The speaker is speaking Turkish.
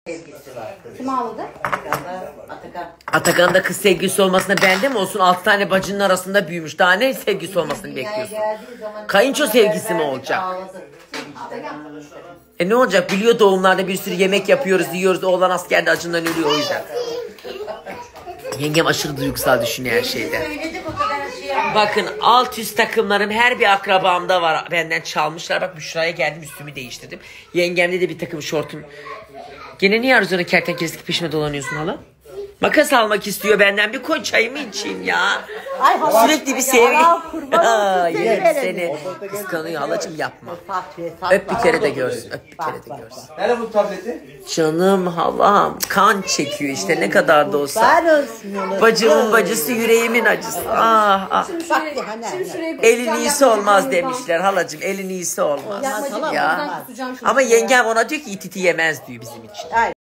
Sevgisi var kız. Kim ağladı? Atakan. Atakan'da kız sevgisi olmasına bende mi olsun? 6 tane bacının arasında büyümüş. Daha ne sevgisi olmasını bekliyorsun? Kayınço sevgisi mi olacak? Ne olacak? Biliyor doğumlarda bir sürü yemek yapıyoruz, yiyoruz. Oğlan askerde acından ölüyor o yüzden. Yengem aşırı duygusal düşünüyor her şeyde. Bakın alt üst takımlarım her bir akrabamda var. Benden çalmışlar. Bak Büşra'ya geldim üstümü değiştirdim. Yengemde de bir takım şortum. Gene niye Arzu'nun kertenkelesi peşime dolanıyorsun hala? Makas almak istiyor benden. Bir koy çayımı içeyim ya. Ay hala. Sürekli bir sevgi. Yerim seni seni. Kıskanıyor halacığım yapma. Öp bir kere de görsün. Öp bir kere de görsün. Nerede bu tableti? Canım halam kan çekiyor işte ne kadar da olsa. Ver olsun onu. Bacımın bacısı yüreğimin acısı. Ah ah. Elin iyisi olmaz demişler halacığım. Elin iyisi olmaz. Yapma, Ya. Ama yengem ona diyor ki ititi yemez diyor bizim için.